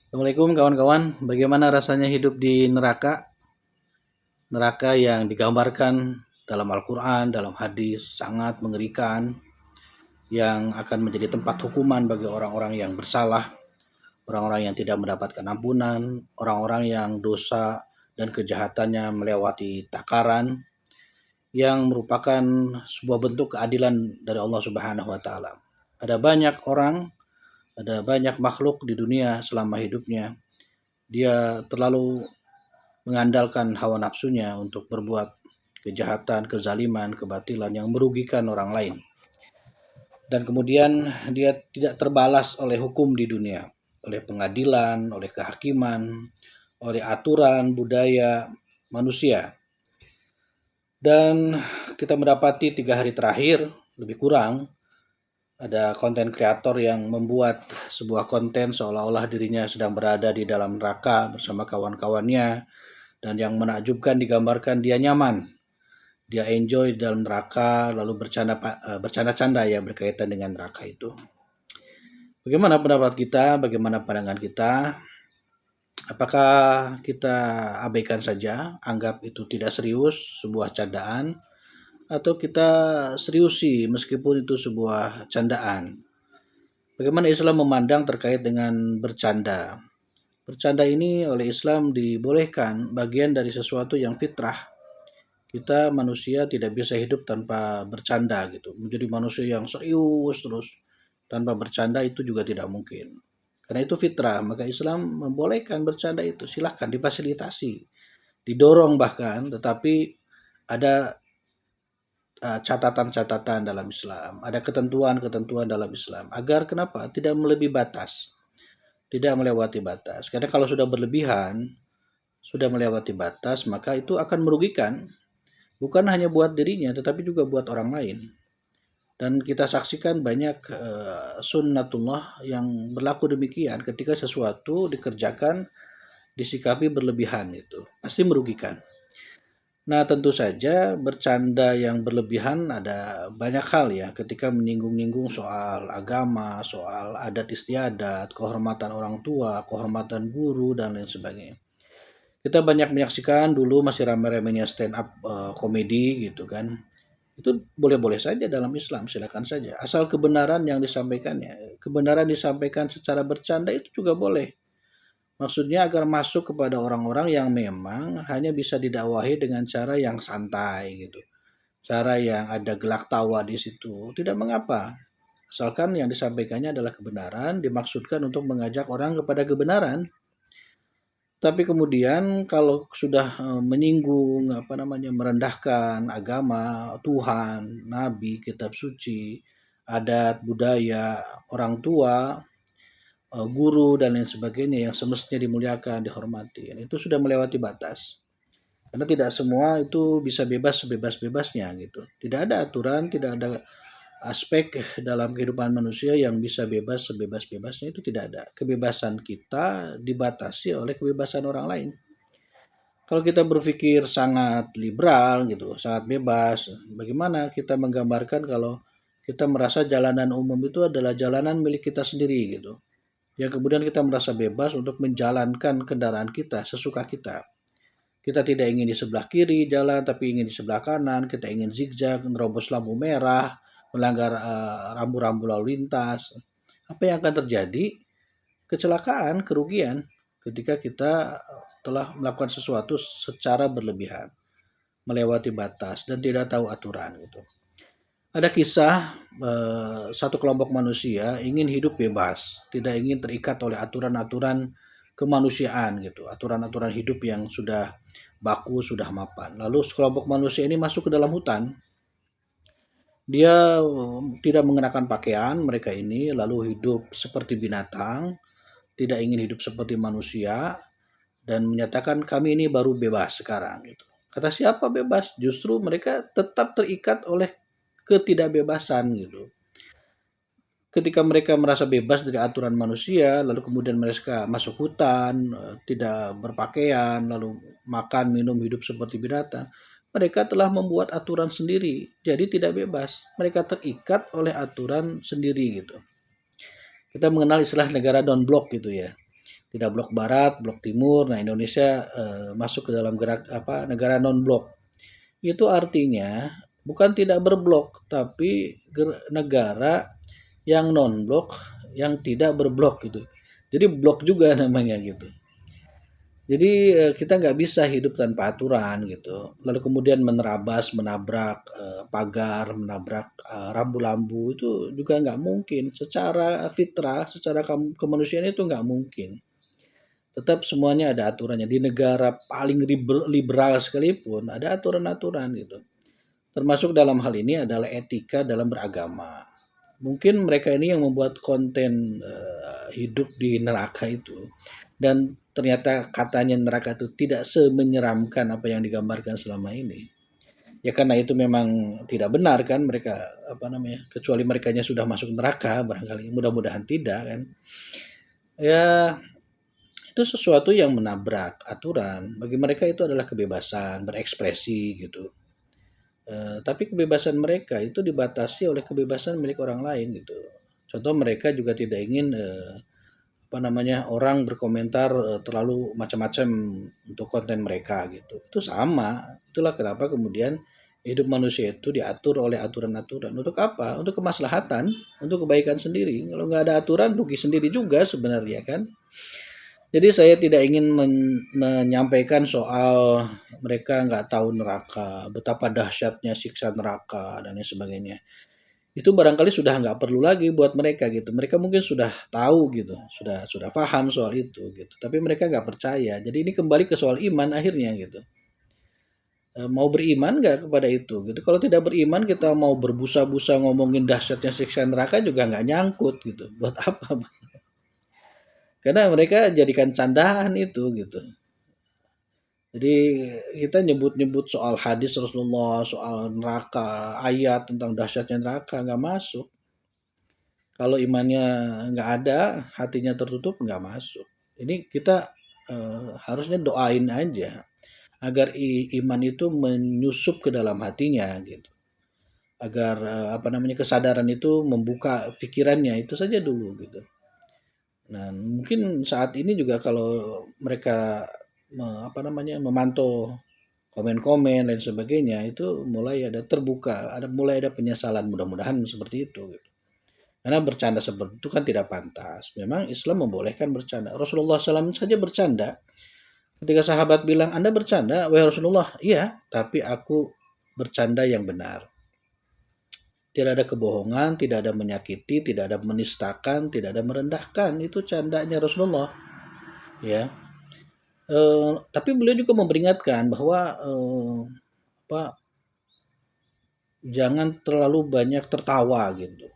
Assalamualaikum kawan-kawan, bagaimana rasanya hidup di neraka? Neraka yang digambarkan dalam Al-Quran, dalam hadis, sangat mengerikan, yang akan menjadi tempat hukuman bagi orang-orang yang bersalah, orang-orang yang tidak mendapatkan ampunan, orang-orang yang dosa dan kejahatannya melewati takaran, yang merupakan sebuah bentuk keadilan dari Allah Subhanahu wa Ta'ala. Ada banyak orang, ada banyak makhluk di dunia selama hidupnya, dia terlalu mengandalkan hawa nafsunya untuk berbuat kejahatan, kezaliman, kebatilan yang merugikan orang lain. Dan kemudian dia tidak terbalas oleh hukum di dunia, oleh pengadilan, oleh kehakiman, oleh aturan budaya manusia. Dan kita mendapati 3 hari terakhir, lebih kurang, ada konten kreator yang membuat sebuah konten seolah-olah dirinya sedang berada di dalam neraka bersama kawan-kawannya, dan yang menakjubkan digambarkan dia nyaman, dia enjoy di dalam neraka, lalu bercanda-canda ya berkaitan dengan neraka itu. Bagaimana pendapat kita? Bagaimana pandangan kita? Apakah kita abaikan saja, anggap itu tidak serius, sebuah candaan, atau kita seriusi meskipun itu sebuah candaan? Bagaimana Islam memandang terkait dengan bercanda? Bercanda ini oleh Islam dibolehkan, bagian dari sesuatu yang fitrah. Kita manusia tidak bisa hidup tanpa bercanda gitu. Menjadi manusia yang serius terus tanpa bercanda itu juga tidak mungkin. Karena itu fitrah, maka Islam membolehkan bercanda itu. Silahkan difasilitasi, didorong bahkan, tetapi ada catatan-catatan dalam Islam, ada ketentuan-ketentuan dalam Islam agar kenapa? Tidak melebihi batas, tidak melewati batas. Karena kalau sudah berlebihan, sudah melewati batas, maka itu akan merugikan. Bukan hanya buat dirinya, tetapi juga buat orang lain. Dan kita saksikan banyak sunnatullah yang berlaku demikian ketika sesuatu dikerjakan, disikapi berlebihan itu. Pasti merugikan. Nah tentu saja bercanda yang berlebihan ada banyak hal ya. Ketika menyinggung-nyinggung soal agama, soal adat istiadat, kehormatan orang tua, kehormatan guru, dan lain sebagainya. Kita banyak menyaksikan dulu masih ramai-ramainya stand up komedi gitu kan. Itu boleh-boleh saja dalam Islam, silakan saja. Asal kebenaran yang disampaikannya, kebenaran disampaikan secara bercanda itu juga boleh. Maksudnya agar masuk kepada orang-orang yang memang hanya bisa didakwahi dengan cara yang santai gitu. Cara yang ada gelak tawa di situ, tidak mengapa. Asalkan yang disampaikannya adalah kebenaran, dimaksudkan untuk mengajak orang kepada kebenaran. Tapi kemudian kalau sudah menyinggung merendahkan agama, Tuhan, nabi, kitab suci, adat, budaya, orang tua, guru dan lain sebagainya yang semestinya dimuliakan, dihormati, itu sudah melewati batas. Karena tidak semua itu bisa bebas sebebas-bebasnya gitu. Tidak ada aturan, tidak ada aspek dalam kehidupan manusia yang bisa bebas sebebas-bebasnya, itu tidak ada. Kebebasan kita dibatasi oleh kebebasan orang lain. Kalau kita berpikir sangat liberal gitu, sangat bebas, bagaimana kita menggambarkan kalau kita merasa jalanan umum itu adalah jalanan milik kita sendiri gitu. Yang kemudian kita merasa bebas untuk menjalankan kendaraan kita sesuka kita. Kita tidak ingin di sebelah kiri jalan, tapi ingin di sebelah kanan. Kita ingin zigzag, menerobos lampu merah, melanggar rambu-rambu lalu lintas. Apa yang akan terjadi? Kecelakaan, kerugian ketika kita telah melakukan sesuatu secara berlebihan, melewati batas dan tidak tahu aturan gitu. Ada kisah satu kelompok manusia ingin hidup bebas, tidak ingin terikat oleh aturan-aturan kemanusiaan gitu, aturan-aturan hidup yang sudah baku, sudah mapan. Lalu sekelompok manusia ini masuk ke dalam hutan. Dia tidak mengenakan pakaian, mereka ini lalu hidup seperti binatang, tidak ingin hidup seperti manusia, dan menyatakan kami ini baru bebas sekarang gitu. Kata siapa bebas? Justru mereka tetap terikat oleh ketidakbebasan gitu. Ketika mereka merasa bebas dari aturan manusia, lalu kemudian mereka masuk hutan, tidak berpakaian, lalu makan, minum, hidup seperti binatang. Mereka telah membuat aturan sendiri, jadi tidak bebas. Mereka terikat oleh aturan sendiri gitu. Kita mengenal istilah negara down block gitu ya. tidak blok barat, blok timur. Nah, Indonesia masuk ke dalam negara non blok. Itu artinya bukan tidak berblok, tapi negara yang non blok yang tidak berblok gitu. Jadi blok juga namanya gitu. Jadi kita nggak bisa hidup tanpa aturan gitu. Lalu kemudian menabrak pagar, menabrak rambu-rambu itu juga nggak mungkin. Secara fitrah, secara kemanusiaan itu nggak mungkin. Tetap semuanya ada aturannya. Di negara paling liberal sekalipun ada aturan-aturan gitu. Termasuk dalam hal ini adalah etika dalam beragama. Mungkin mereka ini yang membuat konten hidup di neraka itu, dan ternyata katanya neraka itu tidak semenyeramkan apa yang digambarkan selama ini. Ya karena itu memang tidak benar kan, mereka kecuali merekanya sudah masuk neraka barangkali, mudah-mudahan tidak kan. Ya, itu sesuatu yang menabrak aturan. Bagi mereka itu adalah kebebasan berekspresi gitu. Tapi kebebasan mereka itu dibatasi oleh kebebasan milik orang lain gitu. Contoh, mereka juga tidak ingin orang berkomentar terlalu macam-macam untuk konten mereka gitu. Itu sama. Itulah kenapa kemudian hidup manusia itu diatur oleh aturan-aturan. Untuk apa? Untuk kemaslahatan, untuk kebaikan sendiri. Kalau nggak ada aturan, rugi sendiri juga sebenarnya kan. Jadi saya tidak ingin menyampaikan soal mereka nggak tahu neraka, betapa dahsyatnya siksa neraka dan lain sebagainya. Itu barangkali sudah nggak perlu lagi buat mereka gitu. Mereka mungkin sudah tahu gitu, sudah paham soal itu gitu. Tapi mereka nggak percaya. Jadi ini kembali ke soal iman akhirnya gitu. Mau beriman nggak kepada itu gitu. Kalau tidak beriman, kita mau berbusa-busa ngomongin dahsyatnya siksa neraka juga nggak nyangkut gitu. Buat apa? Karena mereka jadikan candaan itu gitu. Jadi kita nyebut-nyebut soal hadis Rasulullah, soal neraka, ayat tentang dahsyatnya neraka nggak masuk. Kalau imannya nggak ada, hatinya tertutup, nggak masuk. Ini kita harusnya doain aja agar iman itu menyusup ke dalam hatinya gitu. Agar kesadaran itu membuka pikirannya, itu saja dulu gitu. Nah, mungkin saat ini juga kalau mereka memantau komen-komen dan sebagainya, itu mulai ada terbuka, mulai ada penyesalan, mudah-mudahan seperti itu gitu. Karena bercanda seperti itu kan tidak pantas. Memang Islam membolehkan bercanda. Rasulullah SAW saja bercanda. Ketika sahabat bilang, Anda bercanda, wahai Rasulullah? Iya, tapi aku bercanda yang benar. Tidak ada kebohongan, tidak ada menyakiti, tidak ada menistakan, tidak ada merendahkan. Itu candanya Rasulullah. Ya. Tapi beliau juga memperingatkan bahwa jangan terlalu banyak tertawa gitu.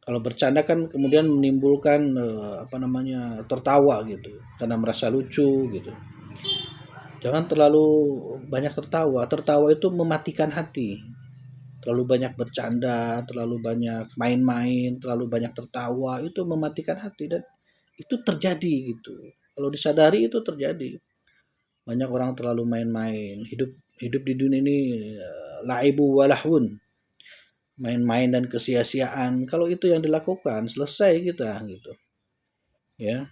Kalau bercanda kan kemudian menimbulkan tertawa gitu karena merasa lucu gitu. Jangan terlalu banyak tertawa. Tertawa itu mematikan hati. Terlalu banyak bercanda, terlalu banyak main-main, terlalu banyak tertawa, itu mematikan hati, dan itu terjadi gitu. Kalau disadari itu terjadi. Banyak orang terlalu main-main. Hidup di dunia ini laibu walahun. Main-main dan kesia-siaan. Kalau itu yang dilakukan, selesai kita gitu. Ya.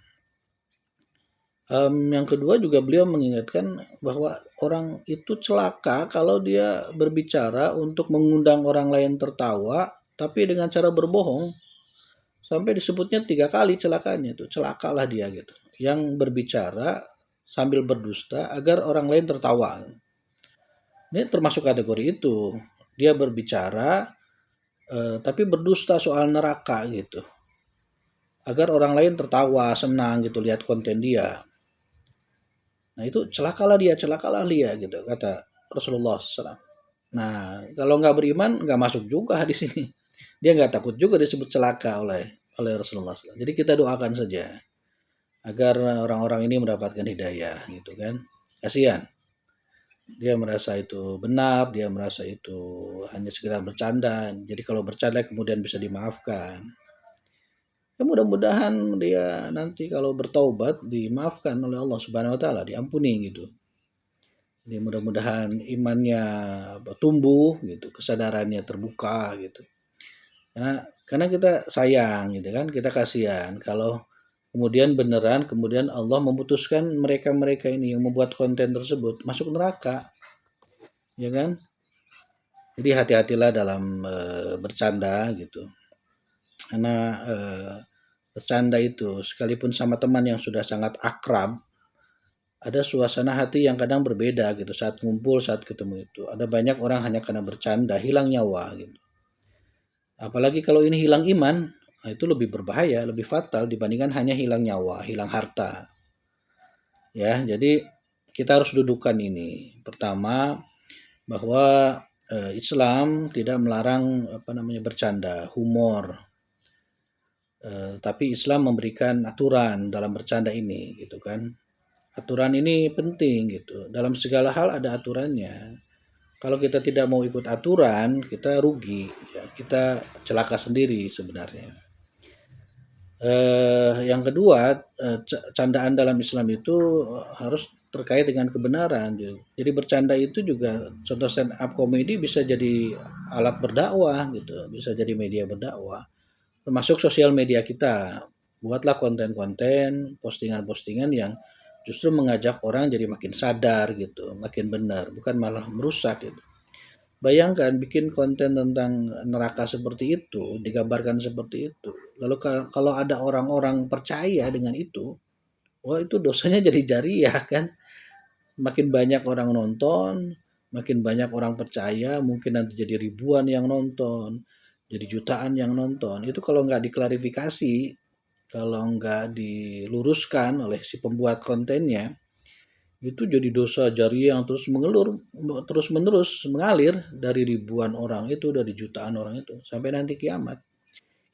Yang kedua juga beliau mengingatkan bahwa orang itu celaka kalau dia berbicara untuk mengundang orang lain tertawa, tapi dengan cara berbohong. Sampai disebutnya 3 kali celakanya itu. Celakalah dia gitu. Yang berbicara sambil berdusta agar orang lain tertawa. Ini termasuk kategori itu. Dia berbicara tapi berdusta soal neraka gitu. Agar orang lain tertawa, senang gitu lihat konten dia. Nah itu celakalah dia gitu kata Rasulullah SAW. Nah kalau nggak beriman nggak masuk juga di sini. Dia nggak takut juga disebut celaka oleh Rasulullah SAW. Jadi kita doakan saja agar orang-orang ini mendapatkan hidayah gitu kan. Kasihan. Dia merasa itu benar, dia merasa itu hanya sekedar bercanda. Jadi kalau bercanda kemudian bisa dimaafkan. Ya mudah-mudahan dia nanti kalau bertaubat dimaafkan oleh Allah Subhanahu wa taala, diampuni gitu. Jadi mudah-mudahan imannya tumbuh gitu, kesadarannya terbuka gitu. Karena kita sayang gitu kan, kita kasihan kalau kemudian beneran, kemudian Allah memutuskan mereka-mereka ini yang membuat konten tersebut masuk neraka, ya kan? Jadi hati-hatilah dalam bercanda gitu. Karena bercanda itu sekalipun sama teman yang sudah sangat akrab, ada suasana hati yang kadang berbeda gitu saat ngumpul, saat ketemu itu. Ada banyak orang hanya karena bercanda hilang nyawa gitu. Apalagi kalau ini hilang iman, nah itu lebih berbahaya, lebih fatal dibandingkan hanya hilang nyawa, hilang harta. Ya, jadi kita harus dudukan ini. Pertama, bahwa Islam tidak melarang bercanda, humor. Tapi Islam memberikan aturan dalam bercanda ini gitu kan. Aturan ini penting gitu. Dalam segala hal ada aturannya. Kalau kita tidak mau ikut aturan, kita rugi, ya. Kita celaka sendiri sebenarnya. Yang kedua, candaan dalam Islam itu harus terkait dengan kebenaran. Jadi bercanda itu juga contoh stand up comedy bisa jadi alat berdakwah gitu, bisa jadi media berdakwah. Termasuk sosial media kita. Buatlah konten-konten, postingan-postingan yang justru mengajak orang jadi makin sadar gitu, makin benar, bukan malah merusak gitu. Bayangkan bikin konten tentang neraka seperti itu, digambarkan seperti itu. Lalu kalau ada orang-orang percaya dengan itu, wah itu dosanya jadi jariah kan. Makin banyak orang nonton, makin banyak orang percaya, mungkin nanti jadi ribuan yang nonton, jadi jutaan yang nonton. Itu kalau nggak diklarifikasi, kalau nggak diluruskan oleh si pembuat kontennya, itu jadi dosa jariah yang terus menerus mengalir dari ribuan orang itu, dari jutaan orang itu sampai nanti kiamat.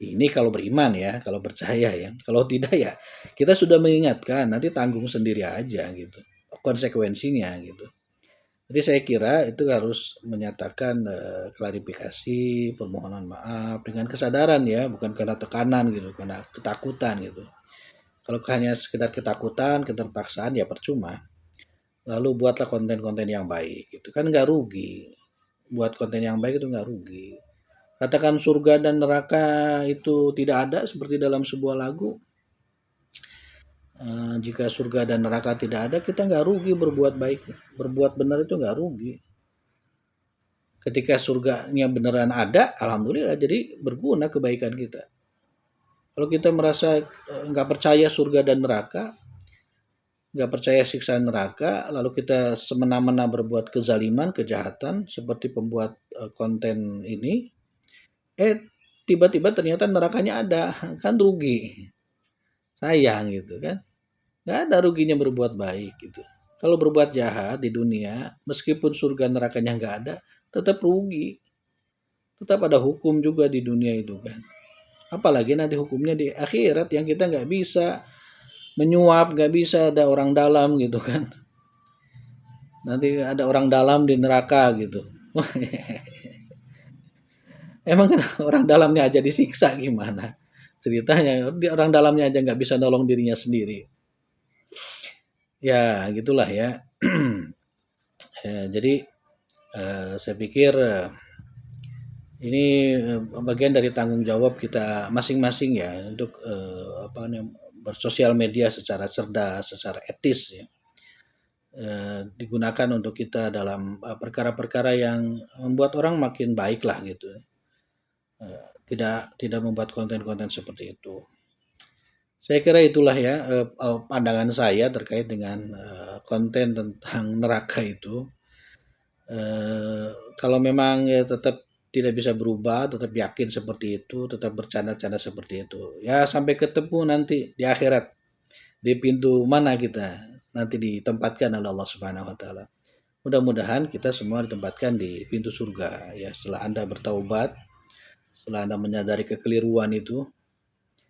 Ini kalau beriman ya, kalau percaya ya. Kalau tidak ya kita sudah mengingatkan, nanti tanggung sendiri aja gitu konsekuensinya gitu. Jadi saya kira itu harus menyatakan klarifikasi, permohonan maaf dengan kesadaran ya, bukan karena tekanan gitu, karena ketakutan gitu. Kalau hanya sekedar ketakutan, keterpaksaan ya percuma. Lalu buatlah konten-konten yang baik, itu kan nggak rugi. Buat konten yang baik itu nggak rugi. Katakan surga dan neraka itu tidak ada seperti dalam sebuah lagu. Jika surga dan neraka tidak ada, kita nggak rugi berbuat baik. Berbuat benar itu nggak rugi. Ketika surganya beneran ada, alhamdulillah, jadi berguna kebaikan kita. Kalau kita merasa nggak percaya surga dan neraka, nggak percaya siksa neraka, lalu kita semena-mena berbuat kezaliman, kejahatan, seperti pembuat konten ini, tiba-tiba ternyata nerakanya ada, kan rugi, sayang gitu kan, nggak ada ruginya berbuat baik gitu. Kalau berbuat jahat di dunia, meskipun surga nerakanya nggak ada, tetap rugi, tetap ada hukum juga di dunia itu kan. Apalagi nanti hukumnya di akhirat yang kita nggak bisa menyuap, nggak bisa ada orang dalam gitu kan. Nanti ada orang dalam di neraka gitu. Emang kan orang dalamnya aja disiksa gimana? Ceritanya orang dalamnya aja nggak bisa nolong dirinya sendiri. Ya gitulah ya. Jadi saya pikir ini bagian dari tanggung jawab kita masing-masing ya untuk bersosial media secara cerdas, secara etis ya. Digunakan untuk kita dalam perkara-perkara yang membuat orang makin baik lah gitu. Tidak membuat konten-konten seperti itu. Saya kira itulah ya pandangan saya terkait dengan konten tentang neraka itu. Kalau memang ya tetap tidak bisa berubah, tetap yakin seperti itu, tetap bercanda-canda seperti itu. Ya sampai ketemu nanti di akhirat. Di pintu mana kita nanti ditempatkan oleh Allah Subhanahu wa taala. Mudah-mudahan kita semua ditempatkan di pintu surga ya setelah Anda bertaubat, setelah Anda menyadari kekeliruan itu,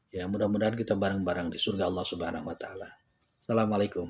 ya mudah-mudahan kita bareng-bareng di surga Allah Subhanahu wa taala. Assalamualaikum.